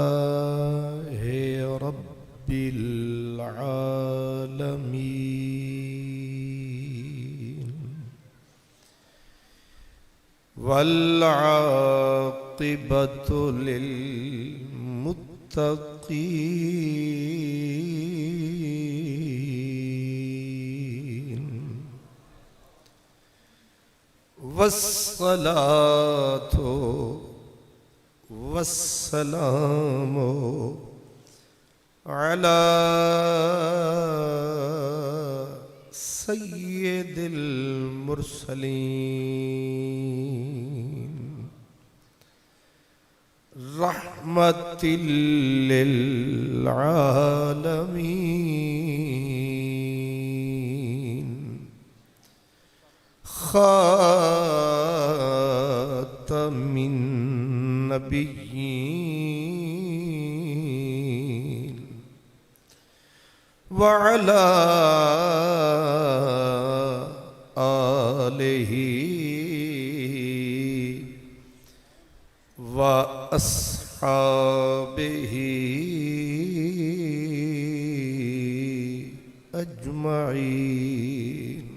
अल्हम्दुलिल्लाहि रब्बिल आलमीन वल आक़िबतु लिल मुत्तक़ीन वस्सलातु वस्सलामु अला सय्यिदिल मुरसलीन रहमतिल लिल आलमीन खातमिन नबिय्यीन व अला आलिही व अस्हाबिही अजमईन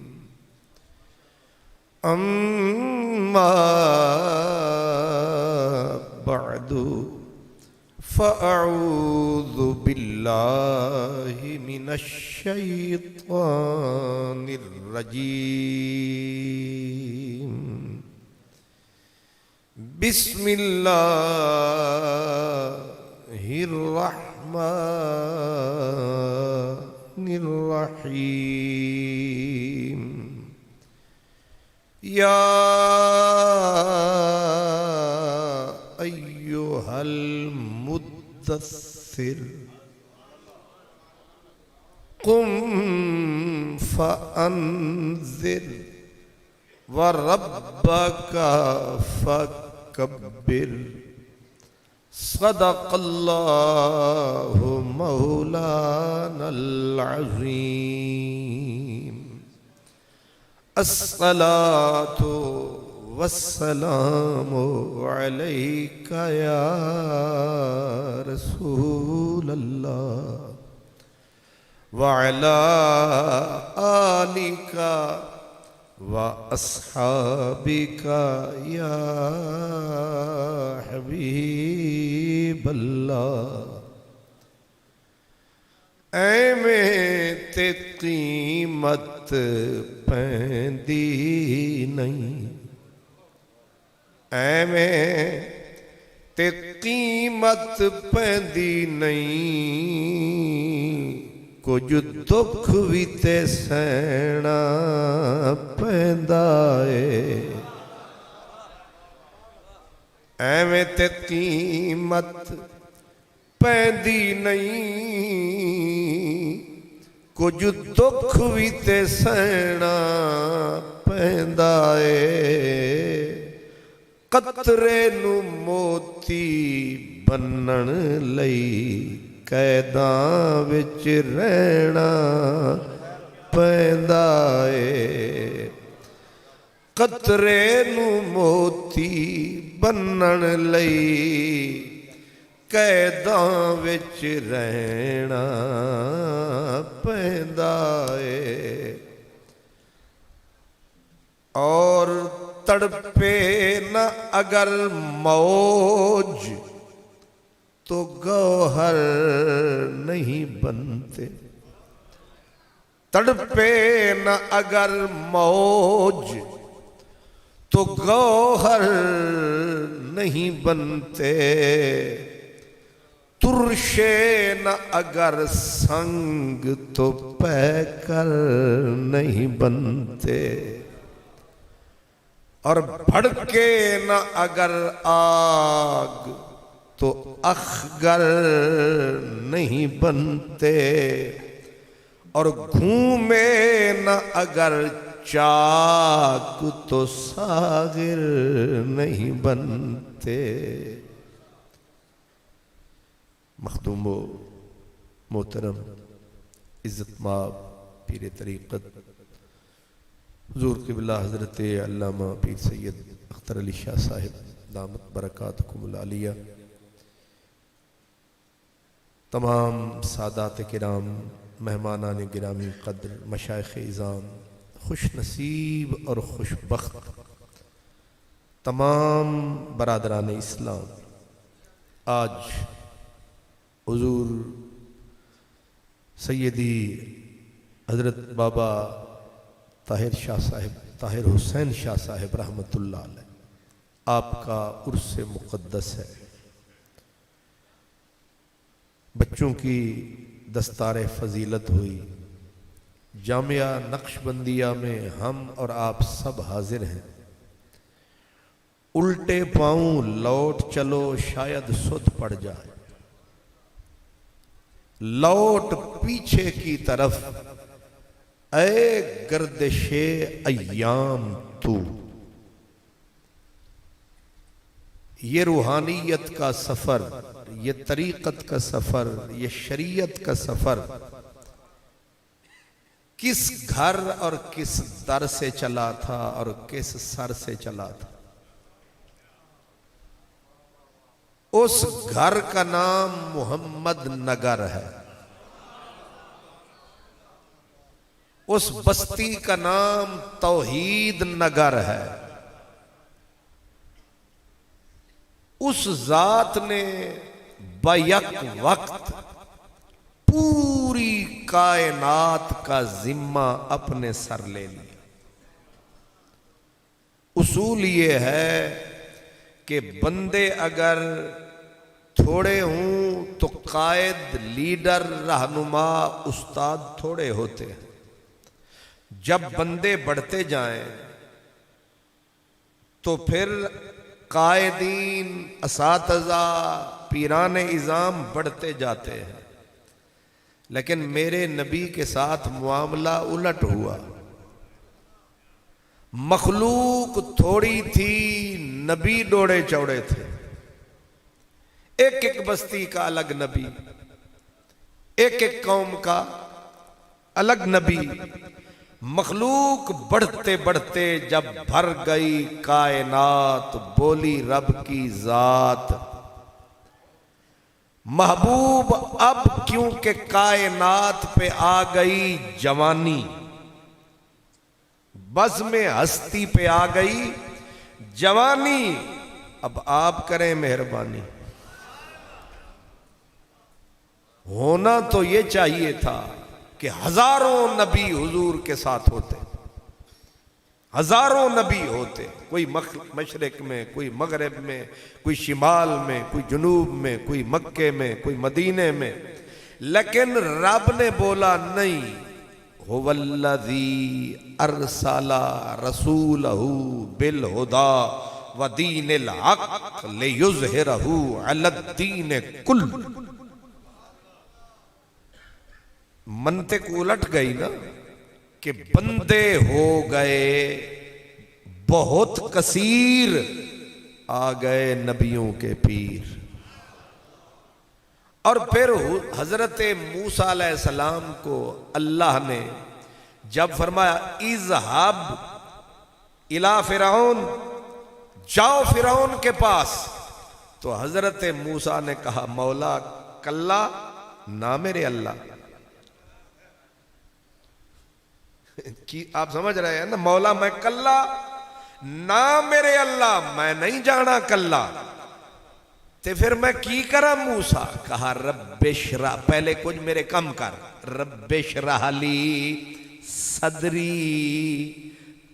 अम्मा बअदु फ़अऊज़ु बिल्लाहि मिनश शैतानिर रजीम बिस्मिल्लाहिर रहमानिर रहीम या अय्युहल मुद्दस्सिर कुम फ़अन्ज़िर व रब्बका फ़कब्बिर सदक़ल्लाहु मौलानल अज़ीम अस्सलातु वस्सलामु अलैका या रसूलल्लाह व अला आलिका व अस्हाबिका या हबीबल्लाह ऐवें ते कीमत पैंदी नहीं ऐवें ते कीमत पैंदी नहीं कुछ दुख भी ते सहना पैंदा है ऐवें ते कीमत पैंदी नहीं कुछ दुख भी ते सहना पैंदा है कतरे नू मोती बन्नण लई कैदां विच रहना पैंदा है कतरे नू मोती बन्नण लई कैदां विच रहना पैंदा है और तड़पे न अगर मौज तो गौहर नहीं बनते तड़पे न अगर मौज तो गौहर नहीं बनते तुरशे न अगर संग तो पैकर नहीं बनते और भड़के न अगर आग तो अखगर नहीं बनते और घूमे न अगर चाक तो सागिर नहीं बनते मखदूमो मोहतरम इज़्ज़त माब पीर तरीक़त हुज़ूर क़िबला हज़रत अल्लामा पीर सैयद अख्तर अली शाह साहिब दामत बरकातुहुमुल आलिया, तमाम सादात किराम, मेहमानान गिरामी क़द्र, मशाइख़ इज़ाम, खुश नसीब और खुशबख्त तमाम बरादरान इस्लाम, आज हुज़ूर सैयदी हज़रत बाबा ताहिर शाह साहिब, ताहिर हुसैन शाह साहिब रहमतुल्लाह अलैह, आपका उर्स मुक़द्दस है। बच्चों की दस्तार फजीलत हुई। जामिया नक्शबंदिया में हम और आप सब हाजिर हैं। उल्टे पांव लौट चलो शायद सुध पड़ जाए, लौट पीछे की तरफ ऐ गर्दिशे अय्याम तू। ये रूहानियत का सफर, ये तरीक़त का सफर, ये शरीयत का सफर किस घर और किस दर से चला था और किस सर से चला था? उस घर का नाम मोहम्मद नगर है, उस बस्ती का नाम तौहीद नगर है। उस जात ने बैक वक्त पूरी कायनात का जिम्मा अपने सर ले लिया। उसूल ये है कि बंदे अगर थोड़े हों तो कायद, लीडर, रहनुमा, उस्ताद थोड़े होते हैं। जब बंदे बढ़ते जाएं तो फिर कायदीन, असातिज़ा, पीरान इज़ाम बढ़ते जाते हैं। लेकिन मेरे नबी के साथ मुआमला उलट हुआ। मखलूक थोड़ी थी, नबी डोड़े चौड़े थे। एक एक बस्ती का अलग नबी, एक एक कौम का अलग नबी। मखलूक बढ़ते बढ़ते जब भर गई कायनात, बोली रब की जात, महबूब अब क्योंकि कायनात पे आ गई जवानी, बस में हस्ती पे आ गई जवानी, अब आप करें मेहरबानी। होना तो ये चाहिए था कि हजारों नबी हुजूर के साथ होते, हजारों नबी होते, कोई मशरिक में, कोई मगरिब में, कोई शिमाल में, कोई जुनूब में, कोई मक्के में, कोई मदीने में। लेकिन रब ने बोला नहीं, हुवल्लज़ी अरसला रसूलहू बिल हुदा व दीनिल हक़ लियुज़हिरहू अलद्दीन कुल्ल। मनतिक उलट गई ना कि बंदे हो गए बहुत कसीर, आ गए नबियों के पीर। और फिर हजरत मूसा अलैहिस्सलाम को अल्लाह ने जब फरमाया इज़हब इला फिरौन, जाओ फिरौन के पास, तो हजरत मूसा ने कहा मौला कल्ला ना मेरे अल्लाह। कि आप समझ रहे हैं ना, मौला मैं कल्ला ना मेरे अल्लाह, मैं नहीं जाना कल्ला। ते फिर मैं की करा मूसा? कहा रब्बिशरा, पहले कुछ मेरे कम कर, रब्बिशरा ली सदरी,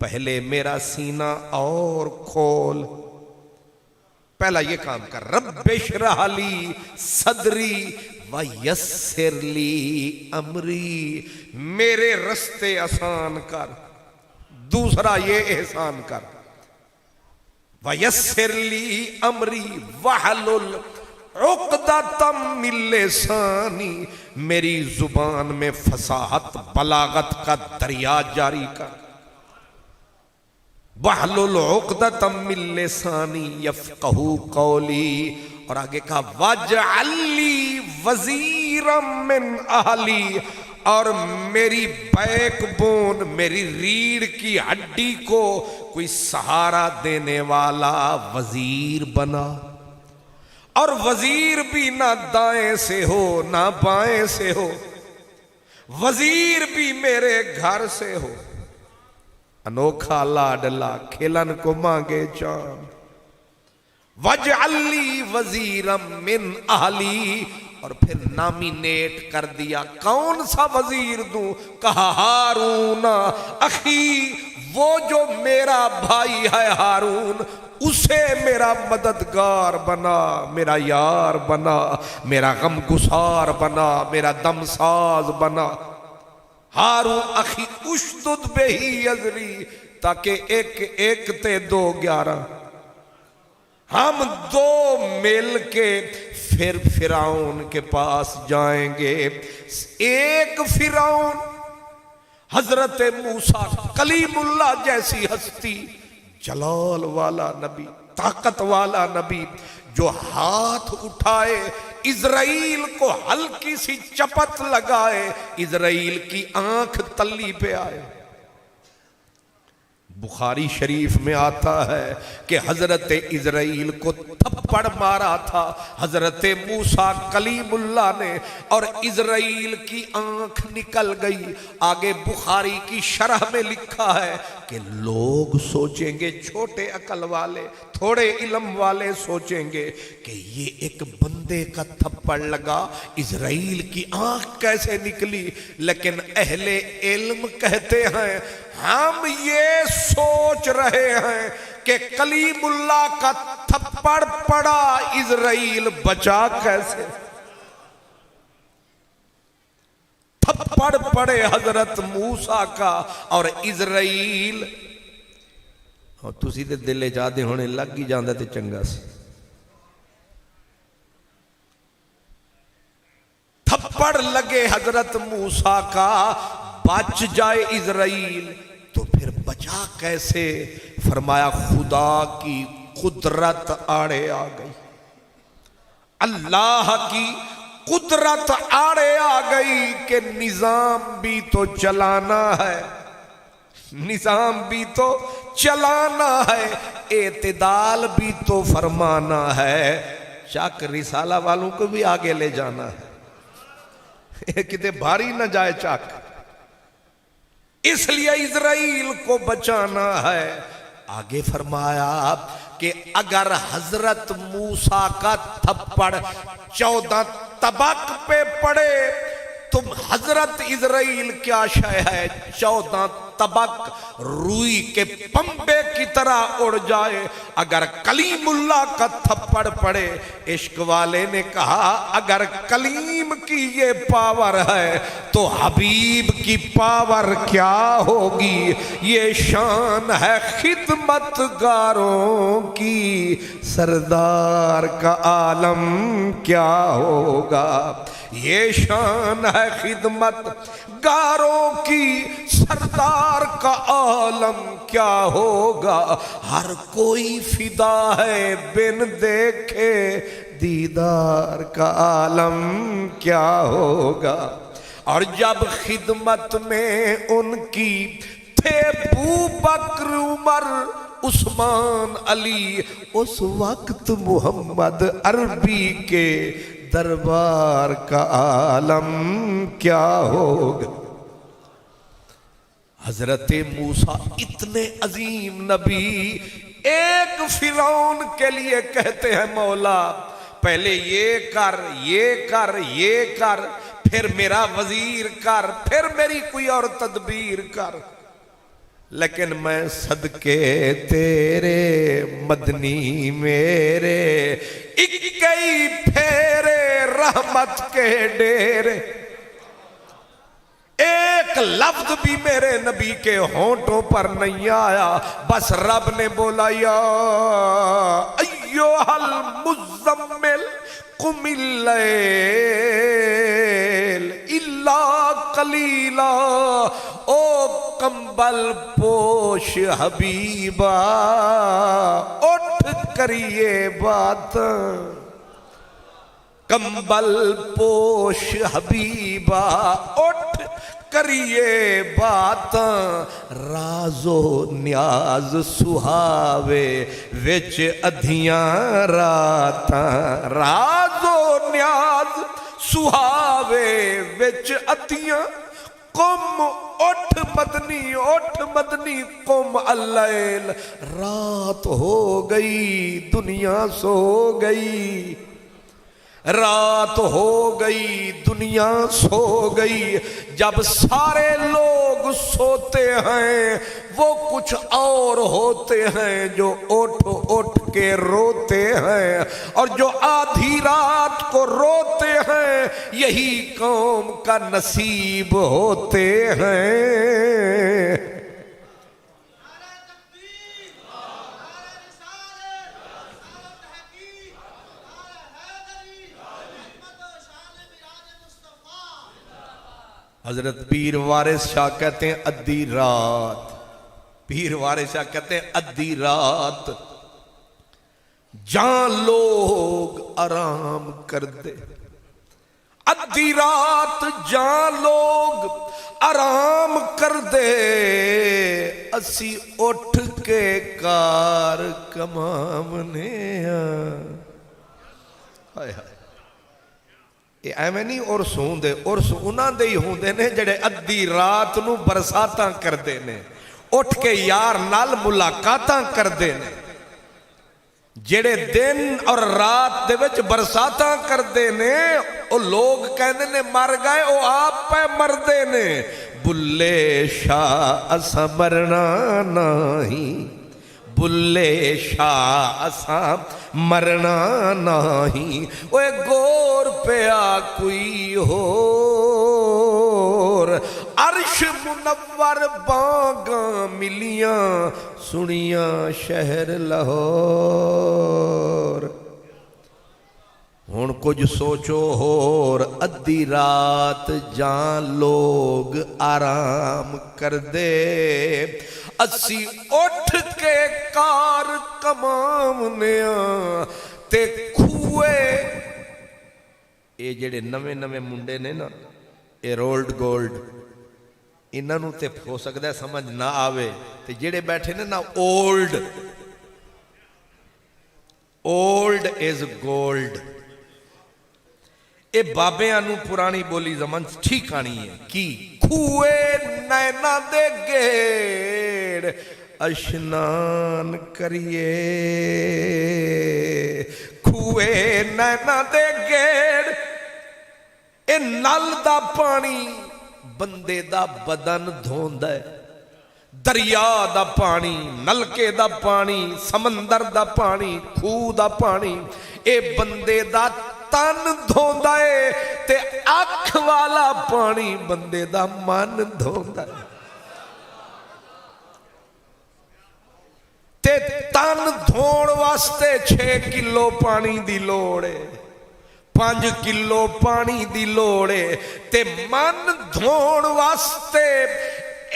पहले मेरा सीना और खोल, पहला ये काम कर, रब्बिशरा ली सदरी वयस्सिर ली अमरी, मेरे रस्ते आसान कर। दूसरा ये एहसान कर, वयस्सिर ली अमरी वहलुल उक़दतम मिन लिसानी, मेरी जुबान में फसाहत बलागत का दरिया जारी कर। वहलुल उक़दतम मिन लिसानी यफ़क़हू क़ौली, और आगे कहा वजअल्ली वज़ीरम मिन अहली, और मेरी बैकबोन, मेरी रीढ़ की हड्डी को कोई सहारा देने वाला वजीर बना। और वजीर भी ना दाएं से हो ना बाएं से हो, वजीर भी मेरे घर से हो। अनोखा लाडला खिलन को मांगे चांद। वजअल्ली वजीरम मिन अहली, और फिर नामिनेट कर दिया कौन सा वजीर दूं। कहा हारून अखी, वो जो मेरा भाई है हारून, उसे मेरा मददगार बना, मेरा यार बना, मेरा गम गुसार बना, मेरा दमसाज बना। हारून अखी उश्दुद बेही अजरी, ताकि एक एक ते 2 11, हम 2 मिल के फिर फिरौन के पास जाएंगे। एक फिरौन हजरत मूसा कलीमुल्लाह जैसी हस्ती, जलाल वाला नबी, ताकत वाला नबी, जो हाथ उठाए इजराइल को हल्की सी चपत लगाए, इजराइल की आंख तल्ली पे आए। बुखारी शरीफ में आता है कि हजरत इजराइल को थप्पड़ मारा था हजरत मूसा कलीमुल्लाह ने, और इजराइल की आंख निकल गई। आगे बुखारी की शरह में लिखा है कि लोग सोचेंगे, छोटे अकल वाले, थोड़े इल्म वाले सोचेंगे कि ये एक बंदे का थप्पड़ लगा, इजराइल की आंख कैसे निकली। लेकिन अहले इल्म कहते हैं हम ये सोच रहे हैं कि कलीमुल्लाह का थप्पड़ पड़ा, इजराइल बचा कैसे। थप्पड़ पड़े हजरत मूसा का, और इजराइल तुसी ते दिले जादे होने लग ही जांदा ते चंगा सी। थप्पड़ लगे हजरत मूसा का, बच जाए इजराइल तो फिर बचा कैसे। फरमाया खुदा की कुदरत आड़े आ गई, अल्लाह की कुदरत आड़े आ गई कि निजाम भी तो चलाना है, निजाम भी तो चलाना है, एतदाल भी तो फरमाना है। चक रिसाला वालों को भी आगे ले जाना है, कितने भारी ना जाए चक, इसलिए इजराइल को बचाना है। आगे फरमाया कि अगर हजरत मूसा का थप्पड़ 14 तबक पे पड़े, तुम हजरत इजराइल क्या शय है, 14 तबक रुई के पंबे की तरह उड़ जाए। अगर कलीमुल्लाह का थप्पड़ पड़े, इश्क वाले ने कहा अगर कलीम की ये पावर है तो हबीब की पावर क्या होगी। ये शान है खिदमतगारों की, सरदार का आलम क्या होगा। ये शान है खिदमत गारों की, सरदार का आलम क्या होगा। हर कोई फिदा है बिन देखे, दीदार का आलम क्या होगा। और जब खिदमत में उनकी थे अबू बकर उमर उस्मान अली, उस वक्त मोहम्मद अरबी के दरबार का आलम क्या होगा। हजरत मूसा इतने अजीम नबी, एक फिरौन के लिए कहते हैं मौला पहले ये कर, ये कर, ये कर, फिर मेरा वजीर कर, फिर मेरी कोई और तदबीर कर। लेकिन मैं सदके तेरे मदनी मेरे, इक्कई फेरे रहमत के डेरे। एक लफ्ज भी मेरे नबी के होंठों पर नहीं आया, बस रब ने बोला या अय्युहल मुज़म्मिल कुमिल लैल इल्ला कलीला। ओ कंबल पोश हबीबा, उठ करिए बात। कंबल पोश हबीबा उठ करिए बात राजो न्याज सुहावे विच अधियां रात राजो न्याज सुहावे विच अधियां कुम उठ मदनी कुम अल्लैल रात हो गई दुनिया सो गई रात हो गई दुनिया सो गई। जब सारे लोग सोते हैं वो कुछ और होते हैं जो उठ उठ के रोते हैं और जो आधी रात को रोते हैं यही कौम का नसीब होते हैं। हजरत पीर वारिस शाह कहते हैं अद्धी रात, पीर वारिस शाह कहते हैं अद्धी रात जहां लोग आराम कर दे, अद्धी रात जहां लोग आराम कर दे असी उठ के कार कमावने हाय हाय। एवं नहीं उर्स होंदे, उर्स उन्होंने ही होंदे ने जेड़े अद्धी रात नूं बरसातां करदे ने, उठ के यार नाल मुलाकातां करदे ने। जेड़े दिन और रात दे विच बरसातां करदे ने ओ लोग कहंदे ने मर गए, ओ आप पे मरदे ने। बुल्ले शाह असा मरना नहीं, बुल्ले शाह असा मरना नहीं। ओए गोर पिया कोई होर, अर्श मुनव्वर बागा मिलियां सुनिया शहर लाहौर। हुण कुछ सोचो होर, अद्धी रात जां लोग आराम कर दे असी उठ के कार कमावने ते खूए। ये जेड़े नवे नवे मुंडे ने ना ये रोल्ड गोल्ड इन्हों ते हो सकता है समझ ना आवे, ते जेड़े बैठे ने ना ओल्ड, ओल्ड इज गोल्ड। ये बाबियां नूं पुरानी बोली जमन ठीक आनी है कि खूए नैना दे गेड़ अशनान करिए, खूए नैना दे गेड़। ए नल दा पानी बंदे दा बदन धोंदा है, दरिया दा पानी, नलके दा पानी, समंदर दा पानी, खूह दा पानी ए बंदे दा तन धोंदा है ते अख वाला पानी बंदे दा मन धोंदा है। ते तन धोण वास्ते 6 किलो पानी दी लोड़ है, 5 किलो पानी दी लोड़ है। ते मन धोण वास्ते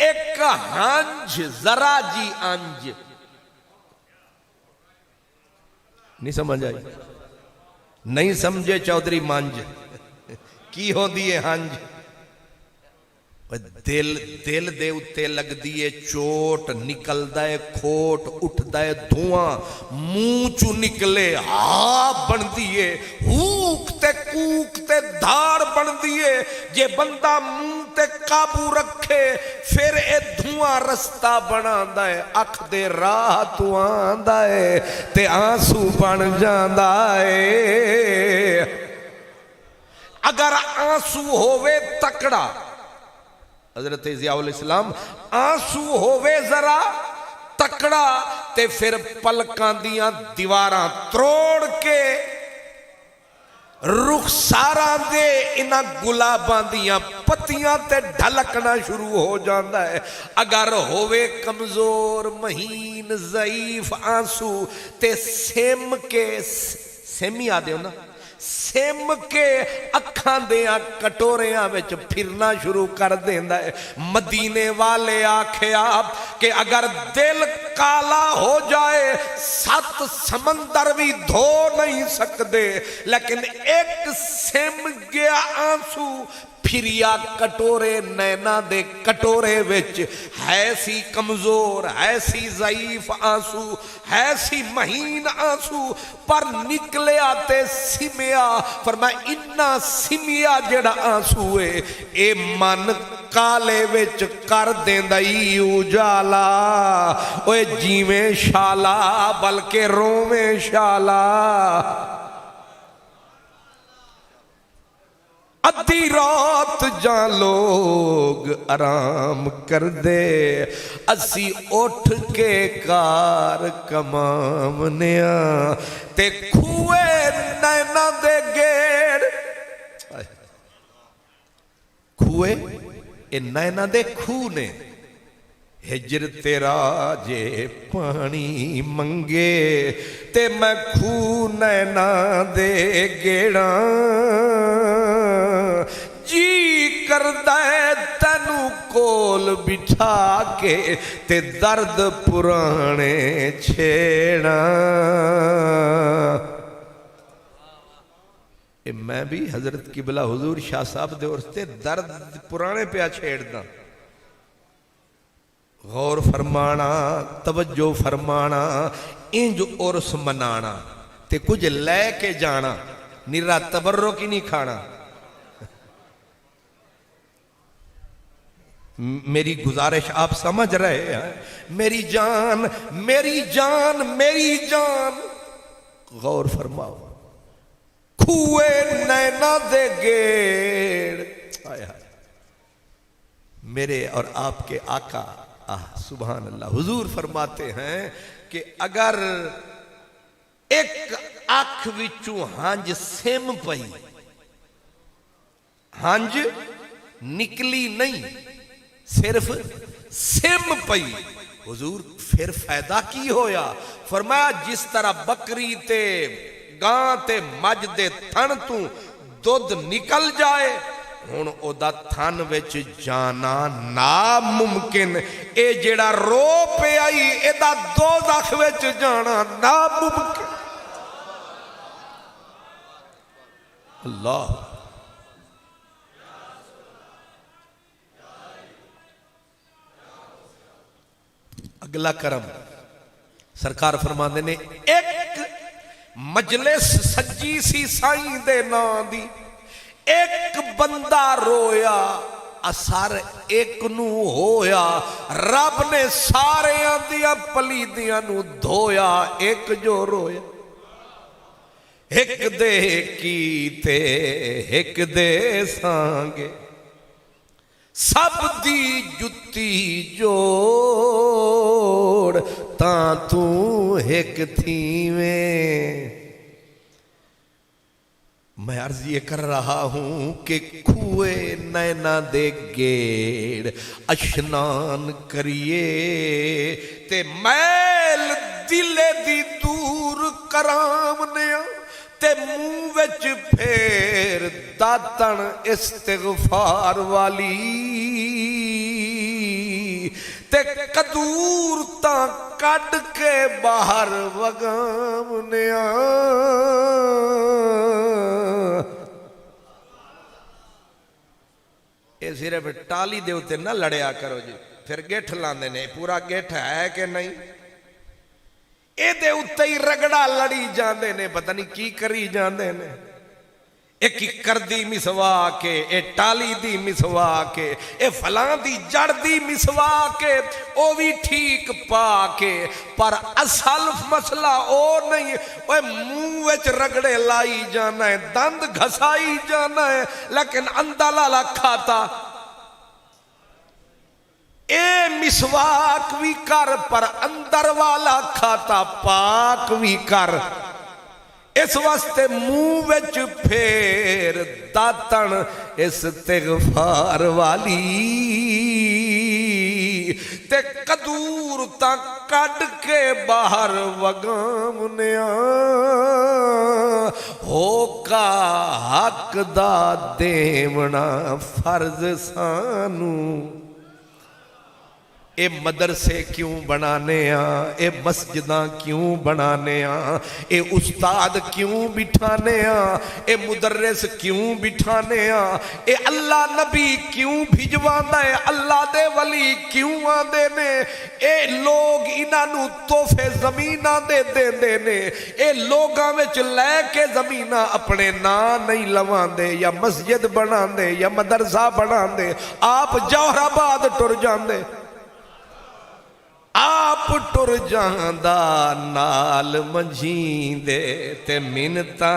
एक हंज, जरा जी अंज। नहीं समझ आई? नहीं समझे चौधरी मंज की होंदी है हंज? दिल दिल दे उत्ते लगदी है चोट, निकलदा है खोट, उठदा है धुआं, मुंह चू निकले हा बनदी है, हूक ते कूक ते धार बनदी है। जे बंदा मुंह ते काबू रखे फिर ए धुआं रस्ता बनांदा है, अख दे राह तू आंदा है ते आंसू बन जांदा है। अगर आंसू होवे तकड़ा, हजरत ज़ियाउल इस्लाम आंसू होवे जरा तकड़ा ते फिर पलकां दियां दीवारां तोड़ के रुखसारां दे इन्हां गुलाबां दियां पत्तियां ते ढलकना शुरू हो जाता है। अगर होवे कमजोर महीन ज़ईफ आंसू ते सिम के, सिमी आदे हो ना, सिम के अखां दियां कटोरियां विच फिरना शुरू कर देंदा है। मदीने वाले आखिया कि अगर दिल काला हो जाए 7 समंदर भी धो नहीं सकते, लेकिन एक सिम गया आंसू फिरिया कटोरे नैना दे कटोरे विच है सी कमजोर, है सी ज़ईफ आंसू, है सी महीन आंसू, पर निकलिया ते सिमिया। फरमाया इन्ना सिमिया जेड़ा आंसू है ए मन काले विच कर देंदा ई उजाला। ओए जीवें शाला बल्कि रोवें शाला। अद्धी रात जा लोग आराम कर दे, असी उठ के कार कमावनिया ते खूए नैना दे गेड़। खूए ए नैना दे खूह ने, हिजर तेरा जे पानी मंगे ते मैं खूह नैना दे गेड़ा। जी करदा है तैनू कोल बिठा के ते दर्द पुराने छेड़ा। मैं भी हजरत किबला हुजूर शाह साहब दे उर्स दर्द पुराने पे छेड़दा। गौर फरमाना, तवज्जो फरमाना, इंज उर्स मनाना ते कुछ लैके जाना, निरा तबर्रुक ही नहीं खाना। मेरी गुजारिश आप समझ रहे हैं? मेरी जान मेरी जान मेरी जान, गौर फरमाओ। खूए नैना दे गेड़ आया मेरे और आपके आका सुभान अल्लाह। हुजूर फरमाते हैं कि अगर एक अख विचू हंज सिम पई, हंज निकली नहीं, सिर्फ सिम पई, हुजूर फिर फायदा की होया? फरमाया जिस तरह बकरी ते गां ते मज दे थन तू दुध निकल जाए, हुण ओदा थन विच जाना नामुमकिन। ए जेड़ा रो पे आई एदा दोज़ख विच जाना नामुमकिन। अल्लाह अगला करम सरकार फरमाते ने, एक मजलिस सजी सी साईं दे नां दी, एक बंदा रोया असर एक नू होया। रब ने सारे दियां पलीदियां नू धोया, एक जो रोया। एक दे कीते एक दे सांगे, सब दी जुत्ती जोड़ तां तू एक थीवें। मैं अर्ज ये कर रहा हूं कि खूए नैना दे गेड़ अशनान करिए ते मैल दिले दी दूर करामने ते मुंह विच फेर दातन इस्तिगफार वाली ते कदूर तां कड के बाहर वगामने। ये सिर्फ टाली दे उत्ते ना लड़िया करो जी, फिर गिठ लांदे ने, पूरा गिठ है कि नहीं? ये उत्ते ही रगड़ा लड़ी जाते ने, पता नहीं की करी जाते ने। एक किकर दी मिसवा के, ए टाली दी मिसवा के, ए फलां दी जड़ दी मिसवा के, ओ भी ठीक पा के, पर असल मसला ओ नहीं। ओए मुंह विच रगड़े लाई जाना है, दंद घसाई जाना है, लेकिन अंदर लाला खाता। ए मिसवाक भी कर पर अंदर वाला खाता पाक भी कर। इस वास्ते मुंह विच फेर दातन इस्तिगफार वाली ते कदूर ता कड के बाहर वगावनिया होका हक दा देवना फर्ज सानू ए मदरसे क्यों बनाने ए मस्जिदां क्यों बनाने ए उस्ताद क्यों बिठाने ए मुदर्रिस क्यों बिठाने ए अल्लाह नबी क्यों भिजवांदा है अल्लाह दे वली क्यों आंदे ने ए लोग इन्हां तोहफे ज़मीनां दे देंदे ने ए लोगां विच लैके ज़मीनां अपने नां नहीं लवांदे या मस्जिद बनांदे या मदरसा बनांदे आप जौहराबाद टुर जांदे आप टुर जांदा नाल मंझींदे ते मिन्नता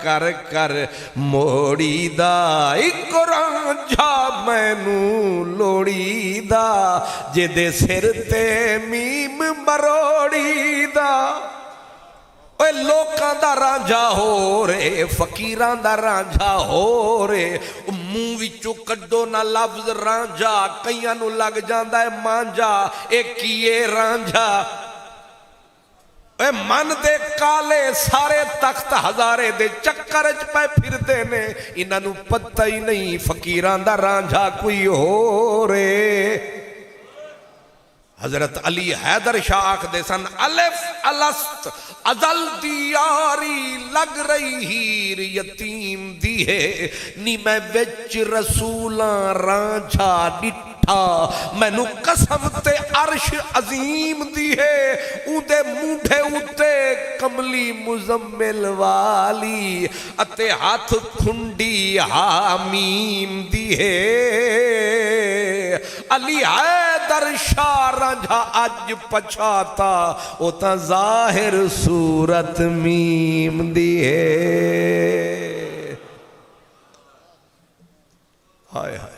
कर कर मोड़ीदा इक रांझा मैनू लोड़ीदा जिदे सिर ते मीम मरोड़ीदा ओए लोकां दा रांझा हो रे फकीरां दा रांझा हो रे मुंह विचों कड्डो ना लफ्ज रांझा कईयां नूं लग जांदा है मांझा ए कीए रांझा ओए मन दे काले सारे तख्त हजारे दे चक्कर च पे फिरदे ने इन्हां नूं पता ही नहीं फकीरां दा रांझा कोई हो रे हजरत अली हैदर शाह आखदे सन अलिफ अलस्त अजल दी यारी लग रही हीर यतीम दी है नी मैं विच रसूलां रांझा डिठा मैनू कसम ते अर्श अजीम दी है उदे मूंढे उत्ते कमली मुजम्मिल वाली अते हाथ खुंडी हामीम दी है अली हैदर शाह रांझा अज पछाता ओ ता जाहिर सूरत मीम दी है हाय हाय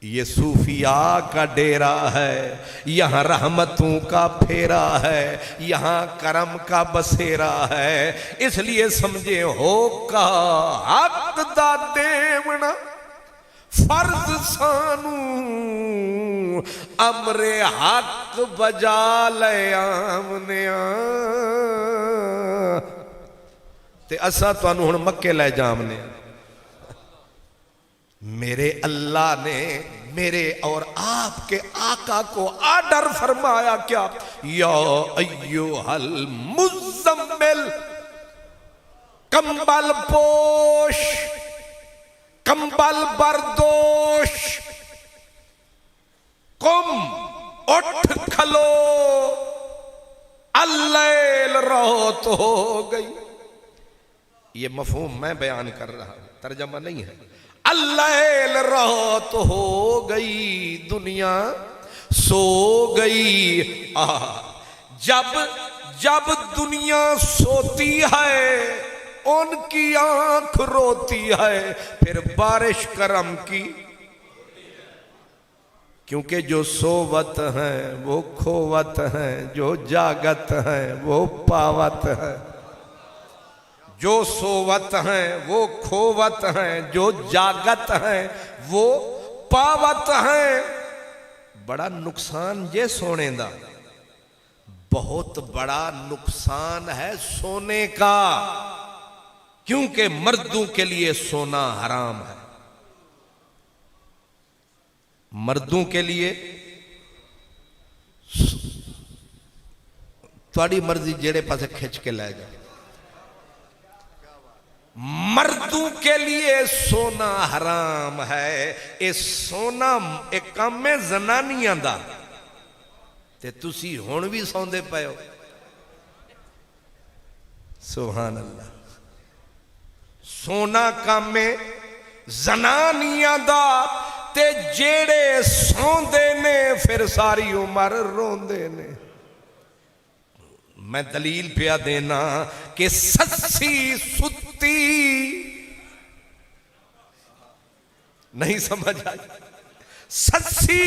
ये सूफिया का डेरा है यहाँ रहमतों का फेरा है यहाँ करम का बसेरा है इसलिए समझे हो का हक दा देवना फर्ज सानू अमरे हक बजा ले आमने ते असा तुहानू हुण मक्के लै जामने मेरे अल्लाह ने मेरे और आपके आका को आर्डर फरमाया क्या या अय्युहल मुज़म्मिल कंबल पोश कंबल बरदोश कुम उठ खलो अल्लैल रात हो गई ये मफहूम मैं बयान कर रहा हूं तर्जमा नहीं है अल्लैल रात हो गई दुनिया सो गई जब जब दुनिया सोती है उनकी आंख रोती है फिर बारिश करम की क्योंकि जो सोवत हैं वो खोवत हैं जो जागत हैं वो पावत हैं जो सोवत हैं वो खोवत हैं जो जागत हैं वो पावत हैं बड़ा नुकसान ये सोने दा बहुत बड़ा नुकसान है सोने का क्योंकि मर्दों के लिए सोना हराम है मर्दों के लिए थोड़ी मर्जी जेड़े पासे खिंच के लै जाए मर्दों के लिए सोना हराम है ये सोना एक काम है जनानियां दा ते तुसी हुण भी सौंदे पे हो सुभान अल्लाह सोना काम है जनानियां दा ते जेड़े सौंदे ने फिर सारी उम्र रोंदे ने मैं दलील पिया देना कि सस्सी सुती नहीं समझ आई सस्सी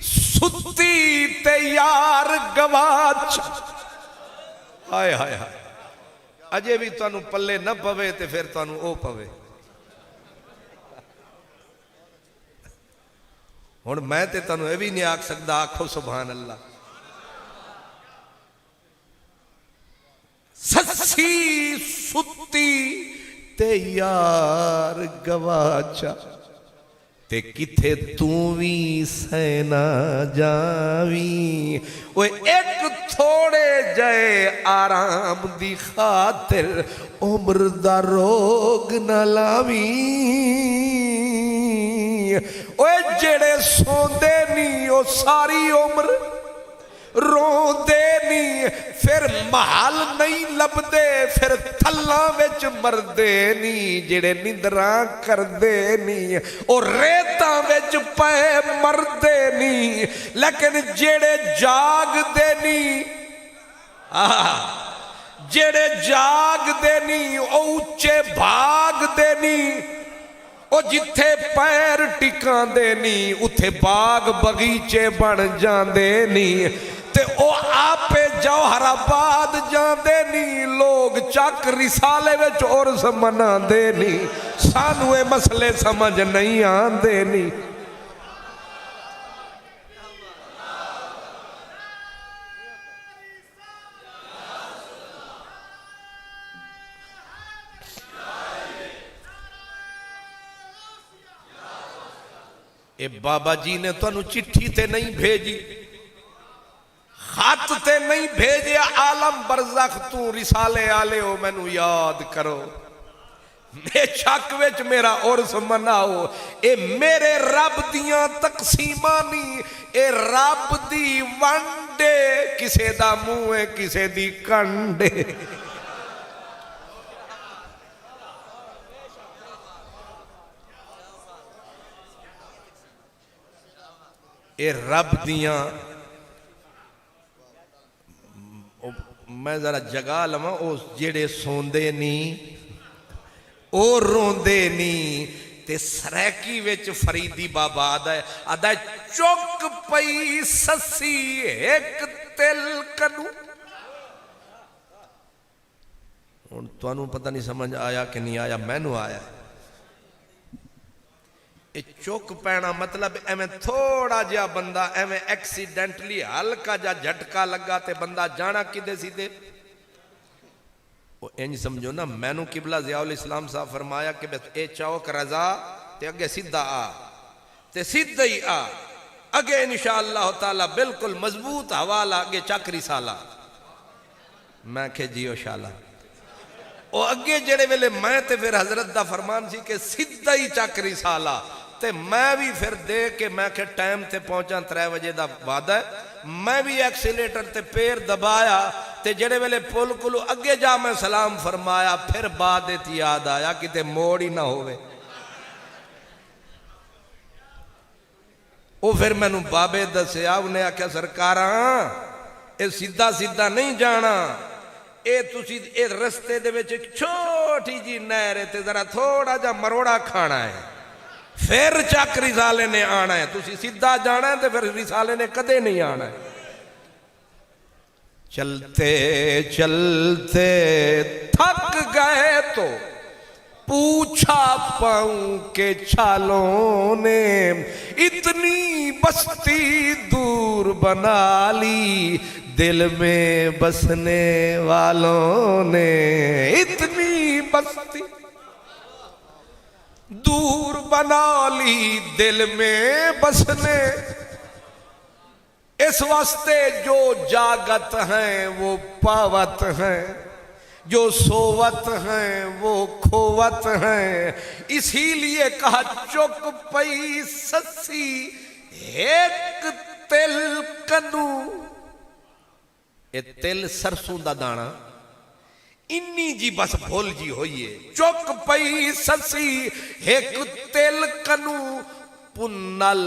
सुती ते यार गवाच हाय हाय हाय अजे भी तुहानू पल्ले न पवे ते फिर तुहानू ओ पवे हुण मैं ते तुहानूं यह भी नहीं आख सकदा, आखो सुभान अल्लाह। सस्सी सुत्ती ते यार गवाचा, ते किथे तू भी सैना जावी। ओए एक थोड़े जय आराम दी खातिर उम्र दा रोग न लावी। ओए जेड़े सोंदे नहीं ओ सारी उम्र रोंदे नहीं, फिर महल नहीं लभदे, फिर थल्ला विच मरदे नहीं। जेड़े निंदरा करदे नहीं ओ रेतां विच पे मरदे नहीं, लेकिन जेड़े जागदे नहीं, जेड़े जागदे नहीं ओ उच्चे भागदे नहीं। ओ जिथे पैर टिकांदे नहीं उथे बाग बगीचे बन जांदे नहीं, ते ओ आपे जौहराबाद जांदे नहीं। लोग चक रिसाले विच उर्स मनांदे नहीं, सानू ये मसले समझ नहीं आंदे नहीं। ए बाबा जी ने तुहानू चिट्ठी ते नहीं भेजी, खत ते नहीं भेजे, आलम बरज़ख तू रिसाले आले हो मैनू याद करो, बेशक विच मेरा उर्स मनाओ। ए मेरे रब दियां तकसीमां नहीं, ए रब दी वंडे, किसे दा मुंह है किसे दी कंडे। ए रब दियां, मैं जरा जगा लवां, उस जेड़े सोंदे नहीं ओ रोंदे नहीं। ते सरैकी विच फरीदी बाबा आदा चुक पई ससी एक तिल कनू। हुण तुहानू पता नहीं समझ आया कि नहीं आया, मैनू आया। ये चुक पैना मतलब एवं थोड़ा जिहा बंदा एवं एक्सीडेंटली हल्का जा झटका लगा ते बंदा जाना किदे सीधे। वो इंज समझो ना, मैनू किबला ज़ियाउल इस्लाम साहब फरमाया कि बस ए चौक रजा ते अगे सीधा आ, ते सीधा ही आ, अगे इंशाअल्लाह ताला बिल्कुल मजबूत हवाला, अगे चक्री साला। मैं के जियो शाला ओ अगे जेड़े वेले मैं ते फिर हजरत दा फरमान सी कि सीधा ही चक्री साला। ते मैं भी फिर दे के मैं के टाइम ते पहुंचा 3 बजे दा वादा है, मैं भी एक्सीलेटर ते पैर दबाया, ते जेड़े वेले पुल कोलू अगे जा मैं सलाम फरमाया, फिर बाद याद आया किते मोड़ ही ना होवे। वो फिर मैनू बाबे दसिया, उन्हें आख्या सरकारा ये सीधा सीधा नहीं जाना, ये तुसी ए रस्ते दे विच छोटी जी नहर है, ते जरा थोड़ा जा मरोड़ा खाना है, फिर चक रिसाले ने आना है। तुसी सीधा जाना है तो फिर रिसाले ने कदे नहीं आना है। चलते चलते थक गए तो पूछा पाऊं के छालों ने, इतनी बस्ती दूर बना ली दिल में बसने वालों ने। इतनी बस्ती दूर बना ली दिल में बसने, इस वास्ते जो जागत हैं वो पावत हैं, जो सोवत हैं वो खोवत हैं। इसीलिए कहा चुक पई ससी एक तिल कनू। ये तिल सरसों दा दाना इन्नी जी बस भूल जी होइए। चुक पई ससी एक तिल कनू, पुन्नल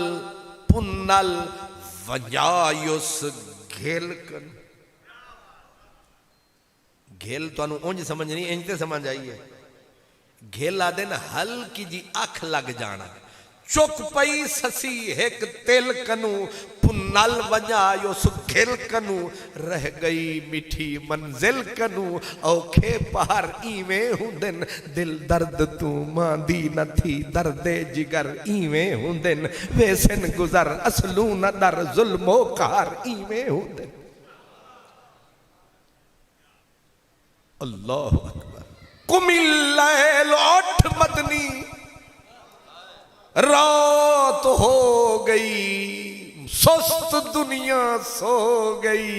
पुन्नल वजायुस घेल कनू। घेल तो उंज समझ नहीं, इंज ते समझ आई है। घेल आदे न हल्की जी अख लग जाना। चुक पई ससी एक तिल कनू पुनल वजायो सुखिल कनू रह गई मिठी मंजिल कनू औखे पार इवें हुंदन दिल दर्द तू मांदी न थी दर्दे जिगर इवें हुंदन वेसन गुजर असलू न दर जुल्मो कार इवें हुंदन। अल्लाह अकबर। कुमिल लौट मदनी रात हो गई सुस्त दुनिया सो गई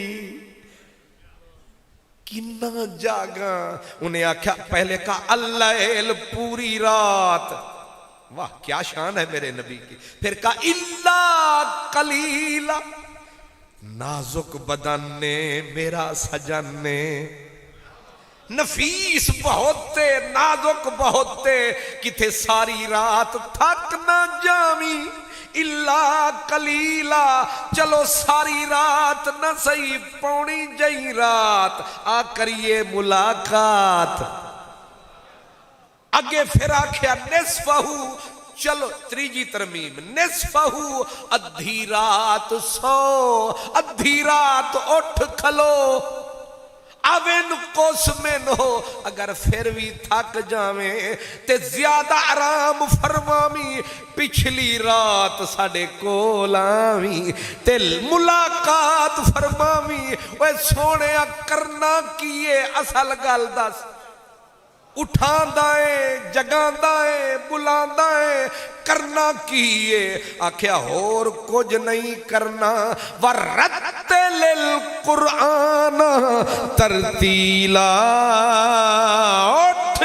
किन्ना जागा। उन्हें आख्या पहले का अल्लाह पूरी रात, वाह क्या शान है मेरे नबी की। फिर का इल्ला कलीला नाजुक बदन ने मेरा सजन ने नफीस बहुते नाजुक बहुते किथे सारी रात थक न जामी इल्ला कलीला चलो सारी रात न सही पौनी जई रात आ करिए मुलाकात। अगे फिर आख्या निस्फहू चलो त्रीजी तरमीम निस्फहू अद्धी रात सो अद्धी रात उठ खलो अवेन कोस में नो अगर फिर भी थक जावे ते ज्यादा आराम फरमावी पिछली रात साडे कोल आवी ते मुलाकात फरमावी। ओए सोने करना कीए असल गल दस उठांदा है जगांदा है बुलांदा है करना कीए। आख्या होर कुछ नहीं करना वरत्तिल कुरआन तरतीला उठ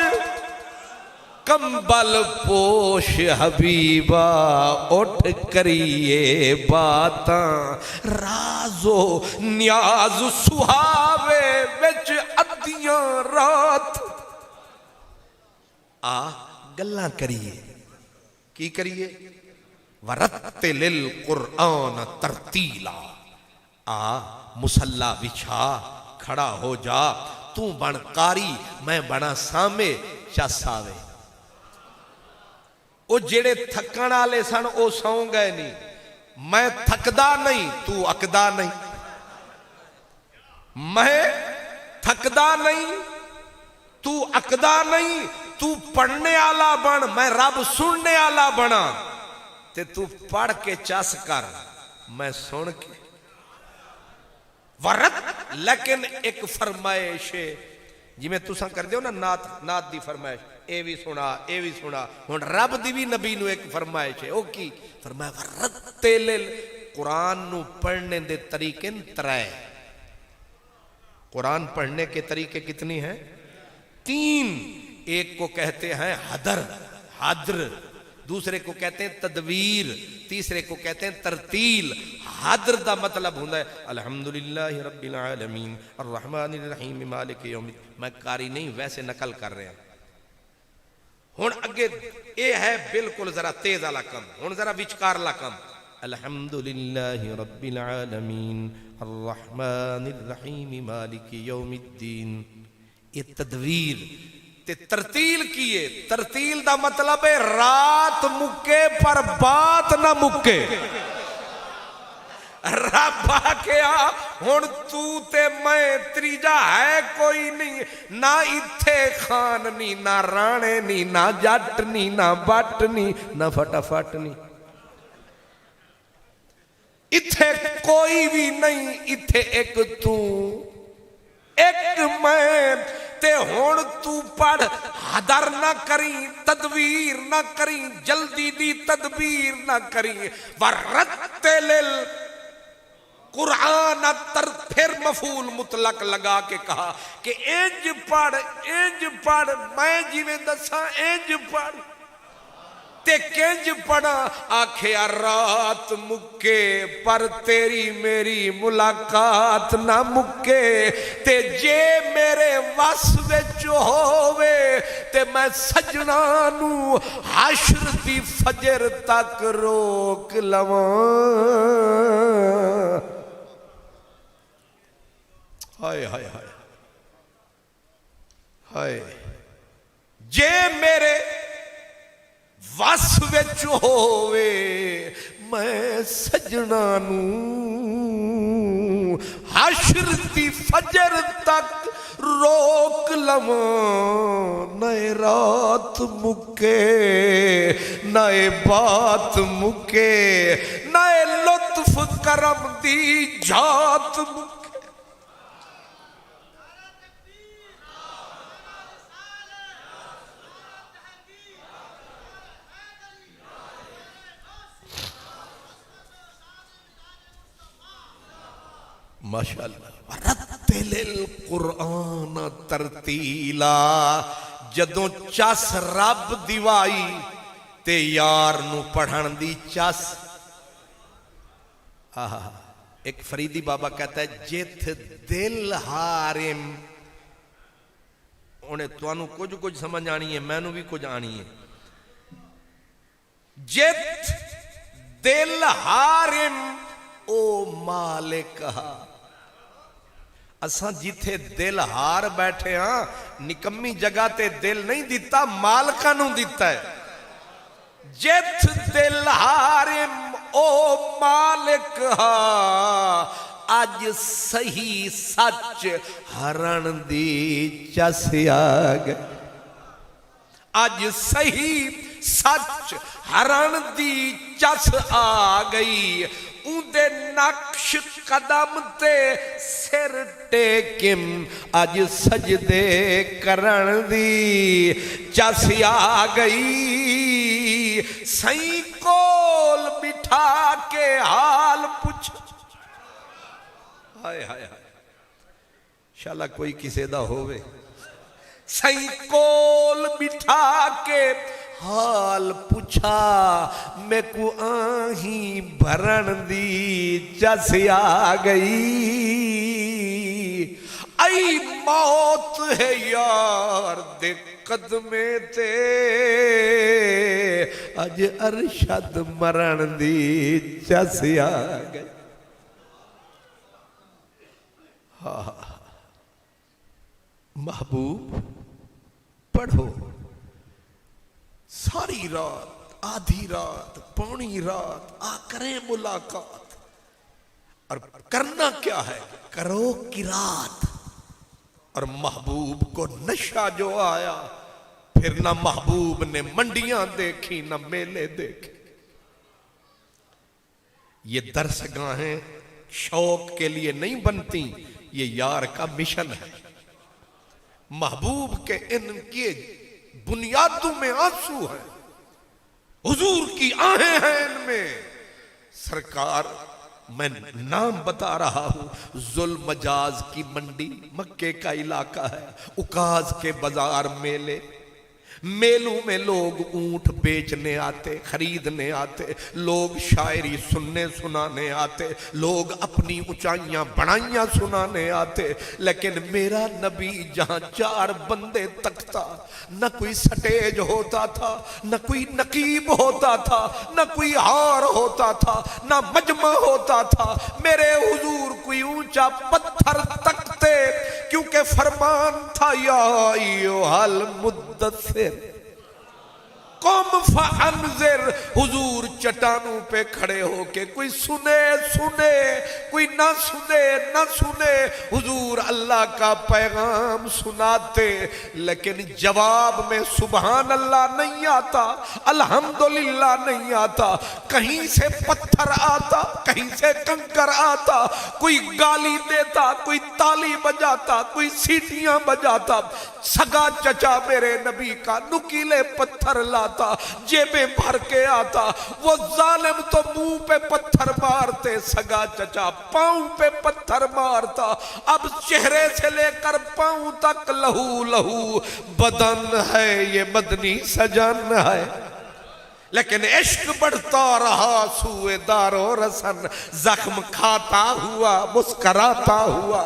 कंबल पोश हबीबा उठ करिए बातां राजो न्याज सुहावे विच अद्धियां रात आ गल्लां करिए की करिए वरत्तिल कुरआन तरतीला आ मुसल्ला बिछा खड़ा हो जा तू बन कारी मैं बना सामे चस आवे। ओ जेड़े थकण वाले सन ओ सौ गए नहीं मैं थकदा नहीं तू अकदा नहीं मैं थकदा नहीं तू अकदा नहीं तू पढ़ने आला बन मैं रब सुनने आला बना ते तू पढ़ के चस कर मैं सुन के वरत। लेकिन एक फरमाइश जिमें तुसा कर दो ना नात नात दी फरमाइश ए भी सुना हुण रब दी भी नबी नू एक फरमाइश है ओ की फरमाया वरत्तिल कुरान नू पढ़ने दे तरीके त्रै। कुरान पढ़ने के तरीके कितनी हैं? तीन। एक को कहते हैं हद्र दूसरे को कहते हैं तदवीर तीसरे को कहते हैं तरतील। हद्र दा मतलब होता है अल्हम्दुलिल्लाहि रब्बिल आलमीन अर्रहमानिर रहीम मालिक यौमिद्दीन। मैं कारी नहीं वैसे नकल कर रहे हैं। हुण अगे ये है बिल्कुल जरा तेज वाला कम हुण जरा विचकार ला कम अल्हम्दुलिल्लाहि रब्बिल आलमीन अर्रहमानिर रहीम मालिक यौमिद्दीन। ये तदवीर ते तरतील किए। तरतील दा मतलब है रात मुके पर बात ना मुके। रब आख्या हुण तू ते मैं त्रीजा है कोई नहीं ना इत्थे खान नी ना राणे नी ना जट नी ना बट नी ना फटाफट नी इत्थे कोई भी नहीं इत्थे एक तू एक मैं ते हुण तू पढ़ हदर ना करी तदवीर ना करी जल्दी दी तदबीर ना करी वरत्तिल कुरान तर। फिर मफूल मुतलक लगा के कहा कि इंज पढ़ मैं जिवें दसा इंज पढ़ ते किंज पढ़ा। आखिया रात मुके पर तेरी मेरी मुलाकात ना मुके ते जे मेरे वस विच होवे ते मैं सजना नू हश्र दी फजर तक रोक लवां। हाय हाय हाय हाय जे मेरे वस विच होवे मैं सजना नूं हशर दी फजर तक रोक लवां नए रात मुके नए बात मुके नए लुत्फ करम दी जात मुके। माशाअल्लाह रत्तिल कुरान तरतीला जदों चस रब दिवाई ते यार नू पढ़न दी चस। आहा एक फरीदी बाबा कहता है जिथ दिल हारिम उन्हें तुहानू कुछ कुछ समझ आनी है मैनू भी कुछ आनी है। जिथ दिल हारिम ओ मालिक असा जिथे दिल हार बैठे हाँ निकम्मी जगह ते दिल नहीं दिता मालका नू दिता है। जिथ दिल हारिम ओ मालिक अज सही सच हरण दी चस आ गई। अज सही सच हरण दी चस आ गई। उंदे नक्श कदम ते सिर टेकिम अज सजदे करण दी चस आ गई। सही कोल बिठा के हाल पूछ हाय हाय हाय शाला कोई किसे दा होवे। सही कोल बिठा के हाल पूछा मैं को आही भरण दी चस आ गई। आई मौत है यार दे कदमे ते अज अरशद मरण दी चस आ गई। हाँ महबूब पढ़ो सारी रात आधी रात पौनी रात आ करें मुलाकात और करना क्या है करो किरात। और महबूब को नशा जो आया फिर ना महबूब ने मंडियां देखी ना मेले देखे। ये दरसगाहें शौक के लिए नहीं बनती ये यार का मिशन है। महबूब के इनके बुनियादों में आंसू है हुजूर की आहें हैं इनमें। सरकार मैं नाम बता रहा हूं जुल्म मजाज की मंडी मक्के का इलाका है। उकाज के बाजार मेले मेलों में लोग ऊंट बेचने आते खरीदने आते लोग शायरी सुनने सुनाने आते लोग अपनी ऊंचाइयां बढ़ाइयां सुनाने आते। लेकिन मेरा नबी जहां चार बंदे तकता न कोई स्टेज होता था न कोई नकीब होता था न कोई हार होता था न मजमा होता था। मेरे हुजूर कोई ऊंचा पत्थर तकते क्योंकि फरमान था या अय्युहल मुद्दस्सिर कुम फअनज़िर। हुजूर चट्टानों पे खड़े होके कोई सुने सुने कोई ना सुने ना सुने हुजूर अल्लाह का पैगाम सुनाते। लेकिन जवाब में सुभान अल्लाह नहीं आता अल्हम्दुलिल्लाह नहीं आता। कहीं से पत्थर आता कहीं से कंकर आता कोई गाली देता कोई ताली बजाता कोई सीटियां बजाता। सगा चचा मेरे नबी का नुकीले पत्थर लाता जेबें भर के आता। वो जालिम तो मुंह पे पत्थर मारते सगा चचा पांव पे पत्थर मारता। अब चेहरे से लेकर पांव तक लहू लहू बदन है ये मदनी सजन है। लेकिन इश्क बढ़ता रहा सूए दारो रसन जख्म खाता हुआ मुस्कराता हुआ।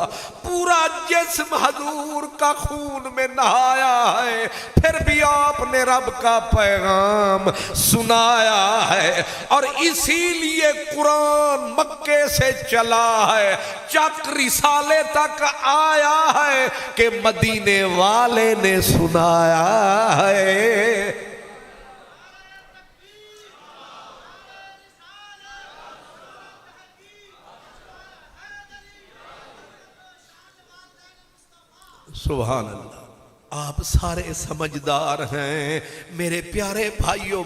पूरा जिस्म हजूर का खून में नहाया है फिर भी आपने रब का पैगाम सुनाया है। और इसीलिए कुरान मक्के से चला है चक रिसाले तक आया है कि मदीने वाले ने सुनाया है। सुभान अल्लाह। आप सारे समझदार हैं मेरे प्यारे भाइयों।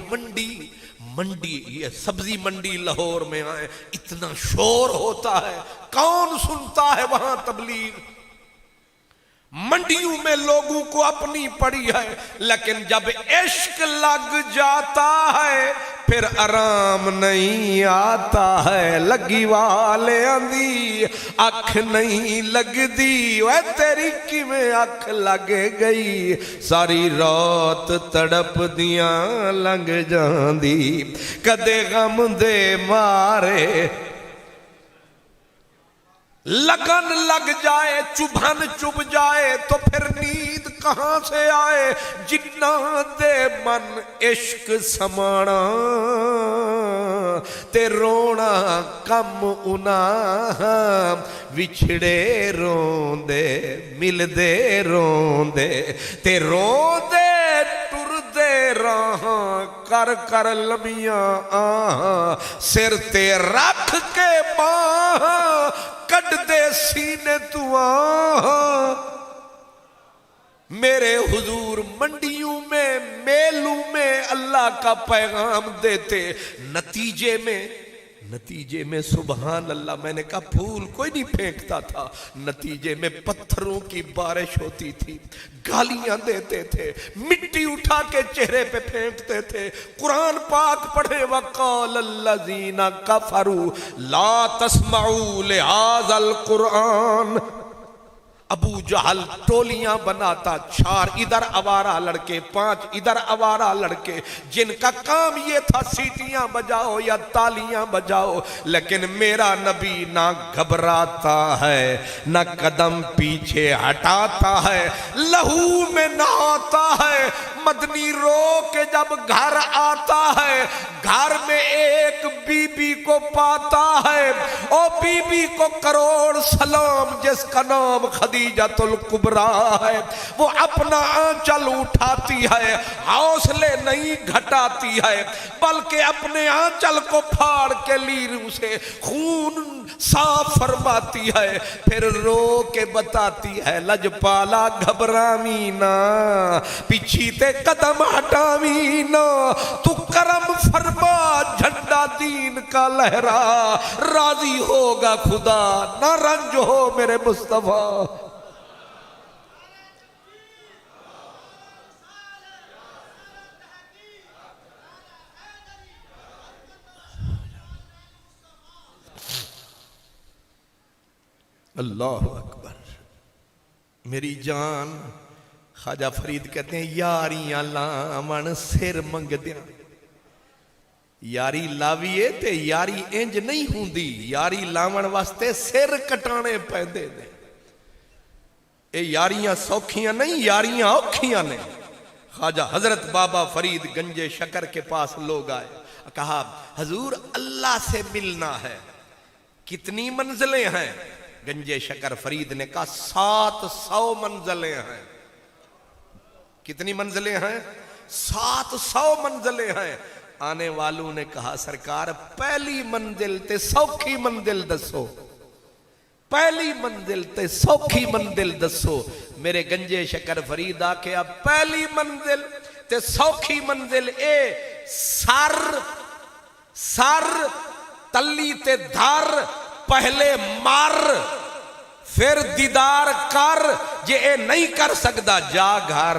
मंडी ये सब्जी मंडी लाहौर में आए, इतना शोर होता है, कौन सुनता है वहां तबलीग। मंडियों में लोगों को अपनी पड़ी है, लेकिन जब इश्क लग जाता है फिर आराम नहीं आता है। लगी वाले आंदी अख नहीं लगदी, वह तेरी किवें अख लग गई। सारी रात तड़प दियां लंघ जांदी, कदे गम दे मारे लगन लग जाए, चुभन चुभ जाए तो फिर नींद कहां से आए। जिन्ना दे मन इश्क समाना ते रोना कम उना, विछड़े रोंदे मिलदे रोंदे ते रोंदे टुरदे राह कर कर लमियां आह। सिर ते रख के बाह कट दे सीने तुआ। मेरे हुजूर मंडियों में मेलों में अल्लाह का पैगाम देते, नतीजे में सुभान अल्लाह, मैंने कहा फूल कोई नहीं फेंकता था, नतीजे में पत्थरों की बारिश होती थी, गालियां देते थे, मिट्टी उठा के चेहरे पे फेंकते थे। कुरान पाक पढ़े, वक़ाल अल्लज़ीना कफ़रू ला तस्मऊ लिहाज़ल कुरान। अबू जहल टोलियां बनाता, 4 इधर आवारा लड़के, 5 इधर आवारा लड़के, जिनका काम ये था सीटियां बजाओ या तालियां बजाओ। लेकिन मेरा नबी ना घबराता है, ना कदम पीछे हटाता है, लहू में नहाता है। मदनी रो के जब घर आता है, घर में एक बीबी को पाता है, ओ बीबी को करोड़ सलाम, जिसका नाम खदीजतुल कुबरा है। वो अपना आंचल उठाती है, हौसले नहीं घटाती है, बल्कि अपने आंचल को फाड़ के लीरू से खून साफ फरमाती है। फिर रो के बताती है, लजपाला घबरावी ना, पीछी ते कदम हटावी ना, तू करम फरमा झंडा दीन का लहरा, राजी होगा खुदा ना रंज हो मेरे मुस्तफा। अल्लाह अकबर। मेरी जान ख्वाजा फरीद कहते हैं, यारियां लावन सिर मंगदियां। यारी लावीए ते यारी इंज नहीं हुंदी, यारी लावन वास्ते सिर कटाने पैंदे ने। ये यारियां सौखियां नहीं, यारियां औखियां ने। ख्वाजा हजरत बाबा फरीद गंजे शकर के पास लोग आए, कहा हजूर अल्लाह से मिलना है, कितनी मंजिलें हैं? गंजे शकर फरीद ने कहा 700 मंजिलें हैं। कितनी मंजिलें हैं? 700 मंजिलें हैं। आने वालों ने कहा सरकार पहली मंजिल ते सौखी मंजिल दसो, पहली मंजिल ते सौखी मंजिल दसो। मेरे गंजे शकर फरीद आके अब पहली मंजिल ते सौखी मंजिल ए सर तली ते धर, पहले मर फिर दीदार कर, जे ए नहीं कर सकता जा घर।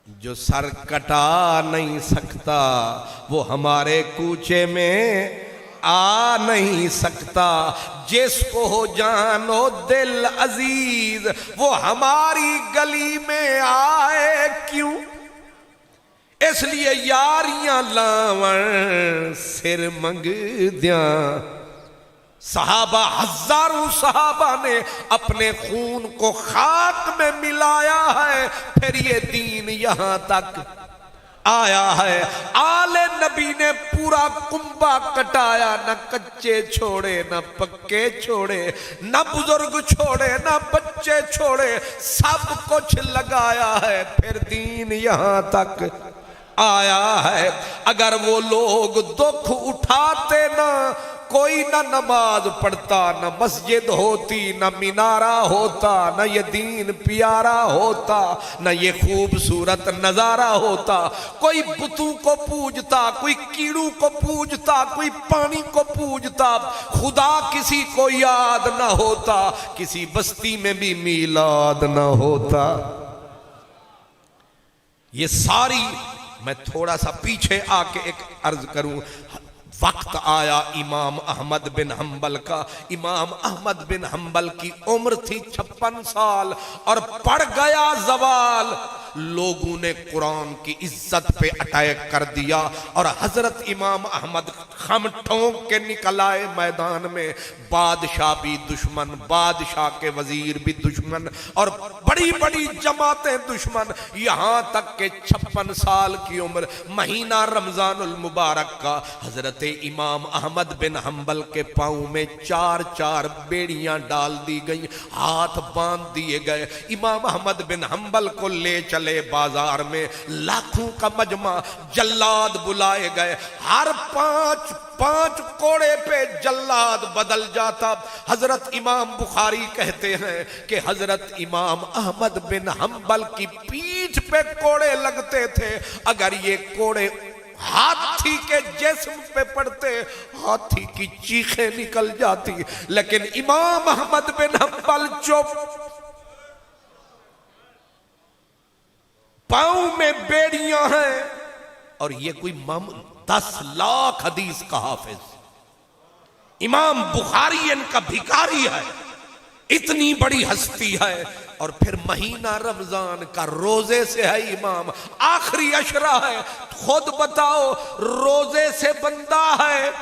जो सर कटा नहीं सकता वो हमारे कूचे में आ नहीं सकता, जिसको हो जानो दिल अजीज वो हमारी गली में आए क्यों। इसलिए यारियां लावन सिर मंगदियां। सहाबा, हजारों सहाबा ने अपने खून को खाक में मिलाया है, फिर ये दीन यहां तक आया है। आले नबी ने पूरा कुंबा कटाया, न कच्चे छोड़े न पक्के छोड़े, न बुजुर्ग छोड़े न बच्चे छोड़े, सब कुछ लगाया है, फिर दीन यहां तक आया है। अगर वो लोग दुख उठाते ना, कोई ना नमाज पढ़ता, न मस्जिद होती, न मीनारा होता, न ये दीन प्यारा होता, न ये खूबसूरत नजारा होता। कोई बुतों को पूजता, कोई कीड़ों को पूजता, कोई पानी को पूजता, खुदा किसी को याद ना होता, किसी बस्ती में भी मीलाद ना होता। ये सारी, मैं थोड़ा सा पीछे आके एक अर्ज करूं। वक्त आया इमाम अहमद बिन हंबल का। इमाम अहमद बिन हंबल की उम्र थी 56 साल और पड़ गया जवाल। लोगों ने कुरान की इज्जत पे अटैक कर दिया और हजरत इमाम अहमद खम ठोंक के निकल आए मैदान में। बादशाह भी दुश्मन, बादशाह के वजीर भी दुश्मन और बड़ी बड़ी जमातें दुश्मन। यहां तक के 56 साल की उम्र, महीना रमजानुल मुबारक का, हजरत इमाम अहमद बिन हंबल के पांव में 4-4 बेड़ियां डाल दी गई, हाथ बांध दिए गए। इमाम अहमद बिन हंबल को ले चले बाजार में, लाखों का मजमा, जल्लाद बुलाए गए। हर 5 कोड़े पे जल्लाद बदल जाता। हजरत इमाम बुखारी कहते हैं कि हजरत इमाम अहमद बिन हंबल की पीठ पे कोड़े लगते थे। अगर ये कोड़े हाथी के जिस्म पे पड़ते, हाथी की चीखें निकल जाती, लेकिन इमाम अहमद बिन हंबल चुप। पांव में बेड़ियां हैं और ये कोई 10 लाख हदीस का हाफिज, इमाम बुखारी इनका भिखारी है, इतनी बड़ी हस्ती है। और फिर महीना रमजान का, रोजे से है इमाम, आखिरी अशरा है। खुद बताओ, रोजे से बंदा है,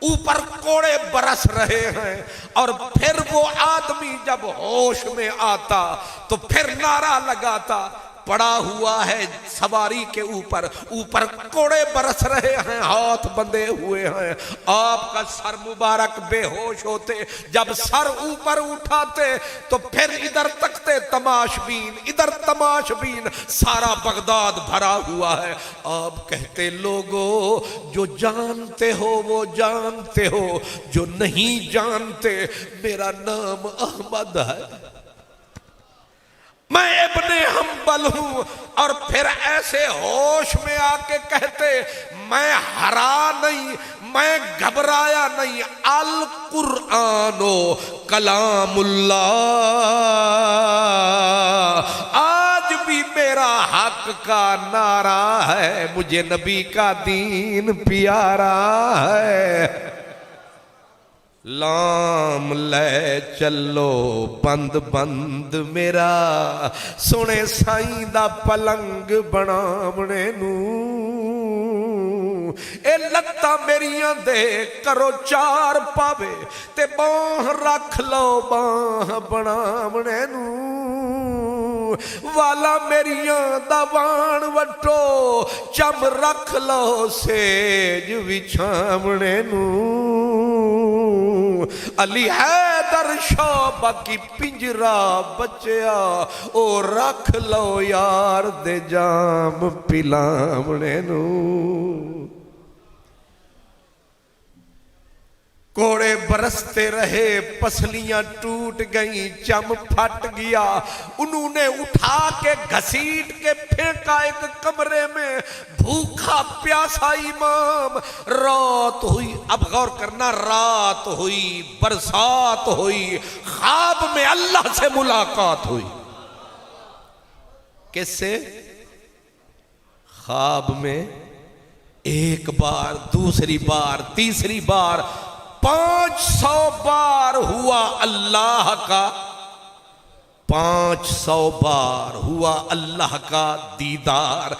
ऊपर कोड़े बरस रहे हैं। और फिर वो आदमी जब होश में आता तो फिर नारा लगाता, पड़ा हुआ है सवारी के ऊपर, ऊपर कोड़े बरस रहे हैं, हाथ बंधे हुए हैं। आपका सर मुबारक बेहोश होते, जब सर ऊपर उठाते तो फिर इधर तकते तमाशबीन, इधर तमाशबीन, सारा बगदाद भरा हुआ है। आप कहते, लोगों जो जानते हो वो जानते हो, जो नहीं जानते मेरा नाम अहमद है, मैं इब्ने हंबल हूं। और फिर ऐसे होश में आके कहते, मैं हरा नहीं, मैं घबराया नहीं, अल कुरानो कलामुल्लाह, आज भी मेरा हक का नारा है, मुझे नबी का दीन प्यारा है। लाम ले चलो बंद बंद मेरा, सोने साईं दा पलंग बनावणे नू, ए लत्ता मेरियां दे करो 4 पावे, ते बाह रख लो बाह बनावणे नू, वाला मेरियां दा वाण वटो, चम रख लो सेज विछावणे नू। अली हैदर शाह की पिंजरा बचया, ओ रख लो यार दे जाम पिलावणे नू। कोड़े बरसते रहे, पसलियां टूट गई, चम फट गया। उन्होंने उठा के घसीट के फेंका एक कमरे में। भूखा प्यासा इमाम, रात हुई, अब गौर करना, रात हुई, बरसात हुई, ख्वाब में अल्लाह से मुलाकात हुई। किससे? ख्वाब में एक बार, दूसरी बार, तीसरी बार, 500 बार हुआ अल्लाह का, 500 बार हुआ अल्लाह का दीदार।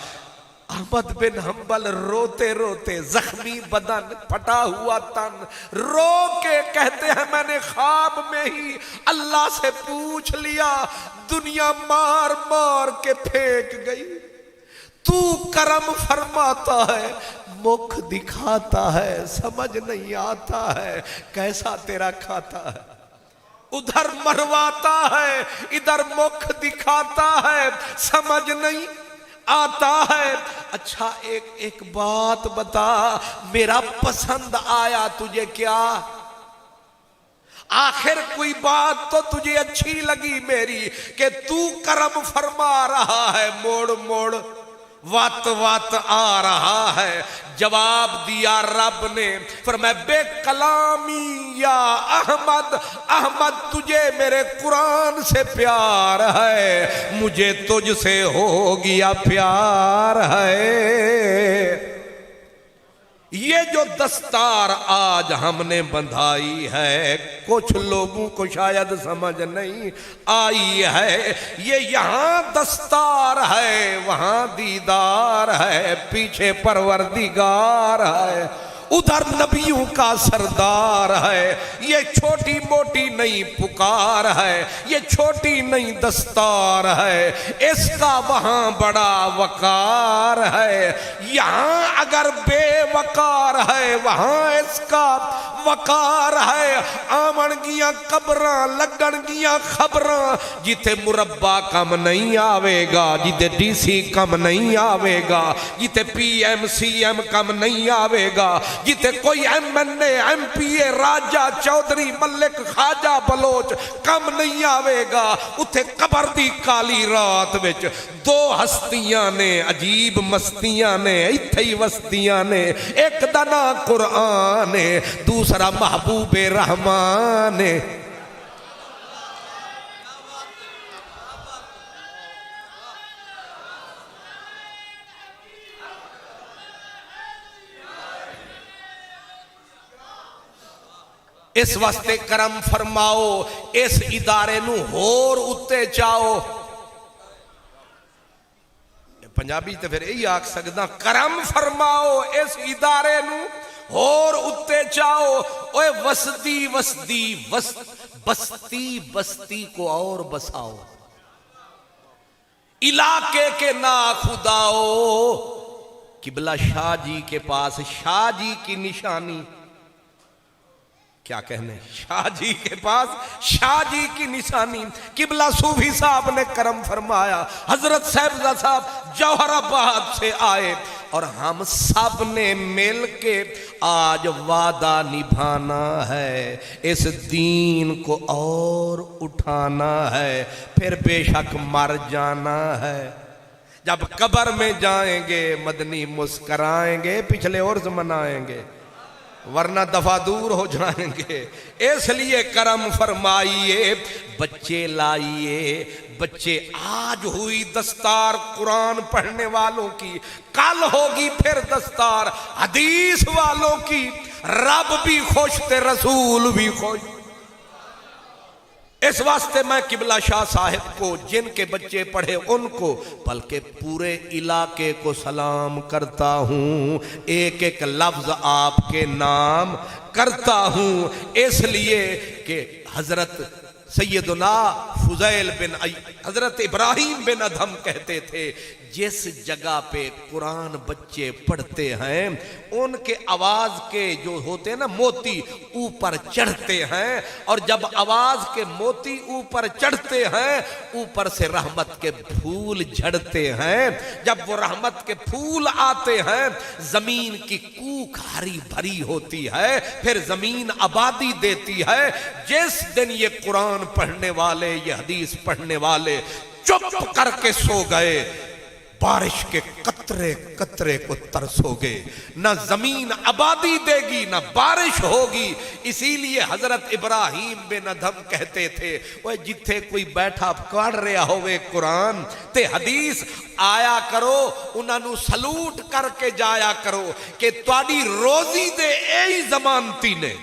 अहमद बिन हंबल रोते रोते, जख्मी बदन, फटा हुआ तन, रो के कहते हैं, मैंने ख्वाब में ही अल्लाह से पूछ लिया, दुनिया मार मार के फेंक गई, तू करम फरमाता है, मुख दिखाता है, समझ नहीं आता है कैसा तेरा खाता है। उधर मरवाता है, इधर मुख दिखाता है, समझ नहीं आता है। अच्छा एक बात बता, मेरा पसंद आया तुझे क्या? आखिर कोई बात तो तुझे अच्छी लगी मेरी कि तू करम फरमा रहा है, मोड़ मोड़ वत वत आ रहा है। जवाब दिया रब ने, फरमाया बेकलामी या अहमद, अहमद तुझे मेरे कुरान से प्यार है, मुझे तुझसे हो गया प्यार है। ये जो दस्तार आज हमने बंधाई है, कुछ लोगों को शायद समझ नहीं आई है। ये यहाँ दस्तार है, वहाँ दीदार है, पीछे परवरदिगार है, उधर नबियों का सरदार है। ये छोटी मोटी नहीं पुकार है, ये छोटी नहीं दस्तार है, इसका वहां बड़ा वकार है। यहां अगर बेवकार है, वहां इसका वकार है। आमन गिया कबरां लगन गिया खबरां, जिथे मुरब्बा कम नहीं आवेगा, जिथे डीसी कम नहीं आवेगा, जिथे PM CM कम नहीं आवेगा, जिथे कोई MNA MPA राजा चौधरी मलिक खाजा बलोच कम नहीं आवेगा, उथे कबर दी काली रात विच दो हस्तियां ने अजीब मस्तियां ने इत्थे ही वस्तियां ने। एक दा ना कुरान है, दूसरा महबूबे रहमान है। इस वास्ते करम फरमाओ, इस इदारे नू होर उत्ते चाओ। पंजाबी तो फिर यही आख सकदा, करम फरमाओ इस इदारे नू होर उत्ते चाओ। ओए वसदी वसदी बस्ती बस्ती को और बसाओ, इलाके के ना खुदाओ। किबला शाह जी के पास शाह जी की निशानी, क्या कहने, शाह जी के पास शाह जी की निशानी। किबला सूफी साहब ने करम फरमाया, हजरत साहब साहब जौहराबाद से आए और हम सब ने मिल के आज वादा निभाना है, इस दीन को और उठाना है, फिर बेशक मर जाना है। जब कब्र में जाएंगे मदनी मुस्कराएंगे, पिछले और मनाएंगे, वरना दफा दूर हो जाएंगे। इसलिए करम फरमाइए, बच्चे लाइए। बच्चे, आज हुई दस्तार कुरान पढ़ने वालों की, कल होगी फिर दस्तार हदीस वालों की। रब भी खुश थे, रसूल भी खुश। इस वास्ते मैं किबला शाह साहिब को, जिनके बच्चे पढ़े उनको, बल्कि पूरे इलाके को सलाम करता हूँ। एक एक लफ्ज आपके नाम करता हूँ, इसलिए कि हजरत सैयदना फुज़ैल बिन हजरत इब्राहिम बिन अदहम कहते थे, जिस जगह पे कुरान बच्चे पढ़ते हैं उनके आवाज के जो होते हैं ना मोती ऊपर चढ़ते हैं, और जब आवाज के मोती ऊपर चढ़ते हैं ऊपर से रहमत के फूल झड़ते हैं। जब वो रहमत के फूल आते हैं जमीन की कूख हरी भरी होती है, फिर जमीन आबादी देती है। जिस दिन ये कुरान पढ़ने वाले, ये हदीस पढ़ने वाले चुप करके सो गए, बारिश के कतरे कतरे को तरसोगे, ना जमीन आबादी देगी ना बारिश होगी। इसीलिए हजरत इब्राहिम बिन अदहम कहते थे, वो जिथे कोई बैठा पढ़ रहा होवे कुरान ते हदीस, आया करो, उन्होंने सलूट करके जाया करो कि तुहाडी रोजी दे यही जमानती ने,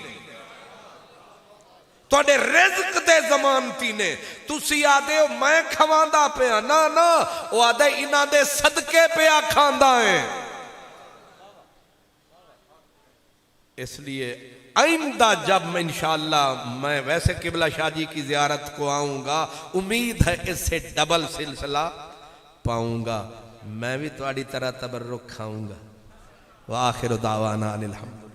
तुहाडे रिज़्क दे जमानती ने। तुसी आदे हो मैं खवांदा पिया, ना ना, वो आदे इन्हां दे सदके पिया खांदा है। इसलिए आइंदा जब मैं इंशाअल्लाह मैं वैसे किबला शाह जी की जियारत को आऊंगा, उम्मीद है इससे डबल सिलसिला पाऊंगा, मैं भी तुम्हारी तरह तबर्रुक खाऊंगा। व आखिर दावाना अनिल हम्द।